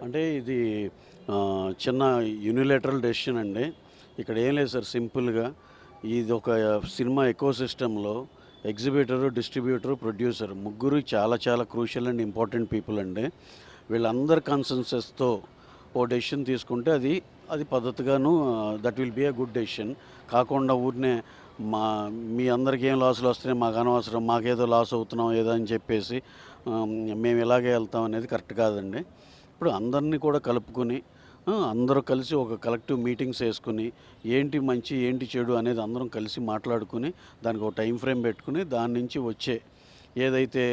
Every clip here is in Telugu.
అంటే ఇది చిన్న యూనిలేటరల్ డెసిషన్ అండి. ఇక్కడ ఏం లేదు సార్, సింపుల్గా ఇది ఒక సినిమా ఎకోసిస్టంలో ఎగ్జిబిటరు, డిస్ట్రిబ్యూటరు, ప్రొడ్యూసర్ ముగ్గురు చాలా చాలా క్రూషియల్ అండ్ ఇంపార్టెంట్ పీపుల్ అండి. వీళ్ళందరి కన్సెన్సస్తో ఓ డెసిషన్ తీసుకుంటే అది పద్ధతిగాను that will be a good decision. కాకుండా ఊరినే మీ అందరికీ ఏం లాసులు వస్తున్నాయి మాకు అనవసరం, మాకేదో లాస్ అవుతున్నాం ఏదో అని చెప్పేసి మేము ఇలాగే వెళ్తాం అనేది కరెక్ట్ కాదండి. ఇప్పుడు అందరినీ కూడా కలుపుకొని అందరూ కలిసి ఒక కలెక్టివ్ మీటింగ్స్ వేసుకుని ఏంటి మంచి ఏంటి చెడు అనేది అందరం కలిసి మాట్లాడుకుని దానికి ఒక టైం ఫ్రేమ్ పెట్టుకుని దాని నుంచి వచ్చే ఏదైతే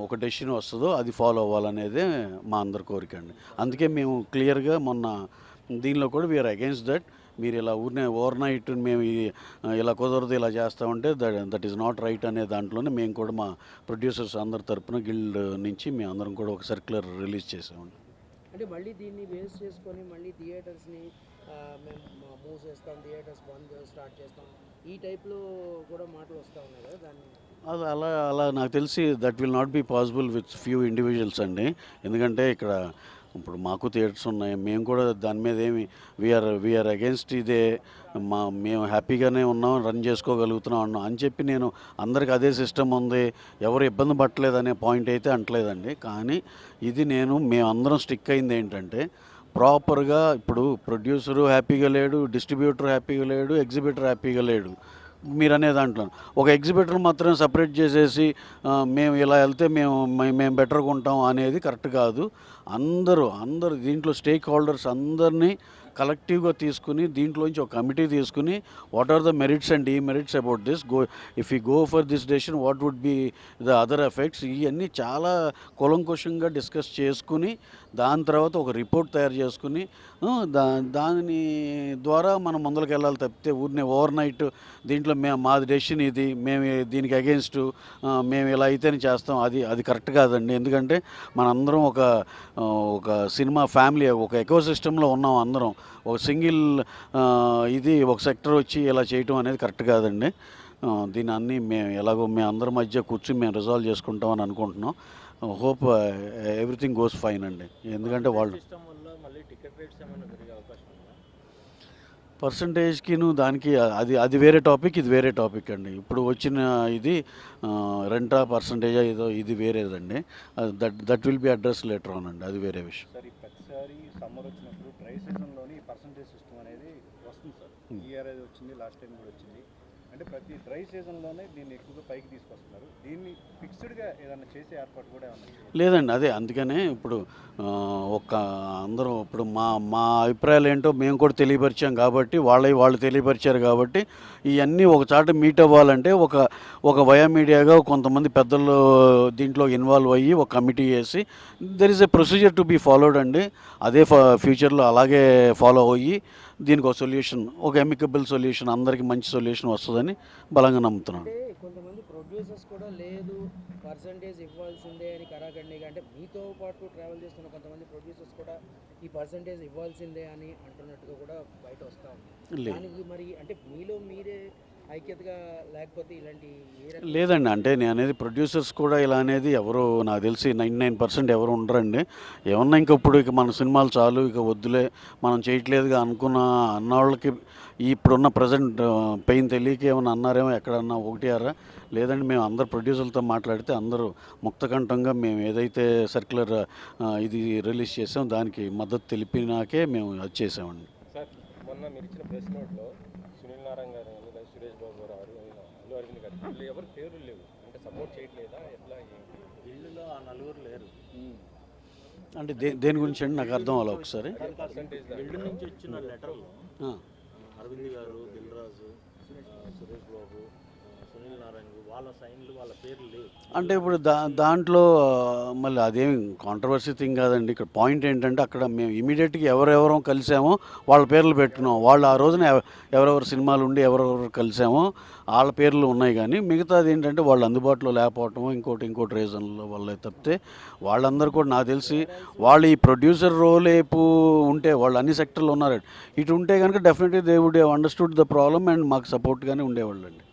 ఒక డెసిషన్ వస్తుందో అది ఫాలో అవ్వాలనేదే మా అందరి కోరిక అండి. అందుకే మేము క్లియర్గా మొన్న దీనిలో కూడా వీఆర్ అగైన్స్ దట్. మీరు ఇలా ఓవర్ నైట్ మేము ఇలా కుదరదు ఇలా చేస్తామంటే దట్ ఈస్ నాట్ రైట్ అనే దాంట్లోనే మేము కూడా మా ప్రొడ్యూసర్స్ అందరి తరపున గిల్డ్ నుంచి మేము అందరం కూడా ఒక సర్క్యులర్ రిలీజ్ చేసామండి. అంటే మళ్ళీ దీన్ని బేస్ చేసుకొని మళ్ళీ థియేటర్స్ని మేము మూవ్ చేస్తాం, థియేటర్స్ బంద్ స్టార్ట్ చేస్తాం, ఈ టైప్లో కూడా మాటలు వస్తూ ఉన్నాయి కదా. దాన్ని అది అలా నాకు తెలిసి that will not be possible with few individuals అండి. ఎందుకంటే ఇక్కడ ఇప్పుడు మాకు థియేటర్స్ ఉన్నాయి, మేము కూడా దాని మీద ఏమి వీఆర్ అగేన్స్ట్ ఇదే, మేము హ్యాపీగానే ఉన్నాం, రన్ చేసుకోగలుగుతున్నాం అన్నాం అని చెప్పి నేను అందరికి అదే సిస్టమ్ ఉంది ఎవరు ఇబ్బంది పట్టలేదు అనే పాయింట్ అయితే అంటలేదండి. కానీ ఇది మేమందరం స్టిక్ అయింది ఏంటంటే ప్రాపర్గా ఇప్పుడు ప్రొడ్యూసరు హ్యాపీగా లేడు, డిస్ట్రిబ్యూటర్ హ్యాపీగా లేడు, ఎగ్జిబిటర్ హ్యాపీగా లేడు. మీరు అనే దాంట్లో ఒక ఎగ్జిబిటర్ మాత్రం సపరేట్ చేసేసి మేము ఇలా వెళ్తే మేము బెటర్గా ఉంటాం అనేది కరెక్ట్ కాదు. అందరూ దీంట్లో స్టేక్ హోల్డర్స్ అందరినీ కలెక్టివ్గా తీసుకుని దీంట్లోంచి ఒక కమిటీ తీసుకుని what are the merits and demerits about this, if you go for this decision what would be the other effects, ఇవన్నీ చాలా కూలంకుషంగా డిస్కస్ చేసుకుని దాని తర్వాత ఒక రిపోర్ట్ తయారు చేసుకుని దాని ద్వారా మనం ముందరికి వెళ్ళాలి తప్పితే ఊరినే ఓవర్ నైట్ దీంట్లో మాది డెసిషన్ ఇది, మేము దీనికి అగెన్స్ట్ మేము ఇలా అయితేనే చేస్తాం, అది కరెక్ట్ కాదండి. ఎందుకంటే మనందరం ఒక సినిమా ఫ్యామిలీ, ఒక ఎకోసిస్టంలో ఉన్నాం అందరం. ఒక సింగిల్ ఒక సెక్టర్ వచ్చి ఇలా చేయటం అనేది కరెక్ట్ కాదండి. దీని అన్నీ మేము అందరి మధ్య కూర్చుని మేము రిజాల్వ్ చేసుకుంటామని అనుకుంటున్నాం. హోప్ ఎవ్రీథింగ్ గోస్ ఫైన్ అండి. ఎందుకంటే వాళ్ళు పర్సంటేజ్కి దానికి అది వేరే టాపిక్, ఇది వేరే టాపిక్ అండి. ఇప్పుడు వచ్చిన ఇది రెంటా పర్సంటేజా ఏదో ఇది వేరేదండి. That will be address later on అండి, అది వేరే విషయం. సార్ ప్రతిసారి సమ్మర్ వచ్చినప్పుడు డ్రై సీజన్లోని పర్సంటేజ్ సిస్టమ్ అనేది వస్తుంది సార్. ఈ ఇయర్ అది వచ్చింది, లాస్ట్ టైం కూడా వచ్చింది. అంటే ప్రతి డ్రై సీజన్లోనే దీన్ని ఎక్కువగా పైకి తీసుకొస్తున్నారు. దీన్ని ఫిక్స్డ్గా ఏదైనా చేసే ఏర్పాటు కూడా ఏమన్నా లేదండి. అదే అందుకనే ఇప్పుడు అందరూ ఇప్పుడు మా అభిప్రాయాలు ఏంటో మేము కూడా తెలియపరిచాం కాబట్టి వాళ్ళు తెలియపరిచారు కాబట్టి ఇవన్నీ ఒక చాట మీట్ అవ్వాలంటే ఒక వయా మీడియాగా కొంతమంది పెద్దలు దీంట్లో ఇన్వాల్వ్ అయ్యి ఒక కమిటీ చేసి there is a procedure to be followed అండి. అదే ఫ్యూచర్లో అలాగే ఫాలో అయ్యి దీనికి ఒక సొల్యూషన్, ఒక ఎమికబుల్ సొల్యూషన్, అందరికీ మంచి సొల్యూషన్ వస్తుందని బలంగా నమ్ముతున్నాను. అంటే కొంతమంది ప్రొడ్యూసర్స్ కూడా లేదు పర్సంటేజ్ ఇవ్వాల్సిందే అని కరాఖండిగా, అంటే మీతో పాటు ట్రావెల్ చేస్తున్న కొంతమంది ప్రొడ్యూసర్స్ కూడా ఈ పర్సంటేజ్ ఇవ్వాల్సిందే అని అంటున్నట్టుగా కూడా బయట వస్తూ ఉంది. దానికి మరి అంటే మీలో మీరే ఐక్యతగా లేకపోతే ఇలాంటి లేదండి. అంటే నేను అనేది ప్రొడ్యూసర్స్ కూడా ఇలా అనేది ఎవరు నాకు తెలిసి 99% ఎవరు ఉండరండి. ఏమన్నా ఇక మన సినిమాలు చాలు ఇక వద్దులే మనం చేయట్లేదుగా అన్న వాళ్ళకి ఇప్పుడున్న ప్రజెంట్ పెయిన్ తెలియక ఏమన్నా అన్నారేమో ఎక్కడన్నా ఒకటియారా. లేదండి, మేము అందరు ప్రొడ్యూసర్లతో మాట్లాడితే అందరూ ముక్తకంఠంగా మేము ఏదైతే సర్క్యులర్ ఇది రిలీజ్ చేసాం దానికి మద్దతు తెలిపినాకే మేము అది చేసామండి. సార్ మొన్న మీరు ఇచ్చిన ప్రెస్ నోట్లో సునీల్ నారాయణ గారు, సురేష్ బాబు గారు, అల్లు అరవింద్ గారు వీళ్ళు ఎవరు పేర్లు లేవు, అంటే సపోర్ట్ చేయట్లేదా ఎట్లా? ఇల్లులో ఆ నలుగురు లేరు అంటే దేని గురించి అండి నాకు అర్థం అవ్వాలి ఒకసారి. ఇల్లు నుంచి వచ్చిన లెటర్లో అరవింద్ గారు, దిల్ రాజు, సురేష్ బాబు, సునీల్ నారాయణ వాళ్ళ సైన్లు వాళ్ళ పేర్లు లేవు. అంటే ఇప్పుడు దాంట్లో మళ్ళీ అదేమి కాంట్రవర్సీ థింగ్ కాదండి. ఇక్కడ పాయింట్ ఏంటంటే అక్కడ మేము ఇమీడియట్గా ఎవరెవరో కలిసామో వాళ్ళ పేర్లు పెట్టుకున్నాం. వాళ్ళు ఆ రోజున ఎవరెవరు సినిమాలు ఉండి ఎవరెవరు కలిసామో వాళ్ళ పేర్లు ఉన్నాయి. కానీ మిగతాది ఏంటంటే వాళ్ళు అందుబాటులో లేకపోవటం ఇంకోటి రీజన్ల వల్ల తప్పితే వాళ్ళందరూ కూడా నాకు తెలిసి వాళ్ళు ఈ ప్రొడ్యూసర్ రోల్ వైపు ఉంటే వాళ్ళు అన్ని సెక్టర్లు ఉన్నారు. ఇటు ఉంటే కనుక definitely they would have understood the problem and మాకు సపోర్ట్గానే ఉండేవాళ్ళు అండి.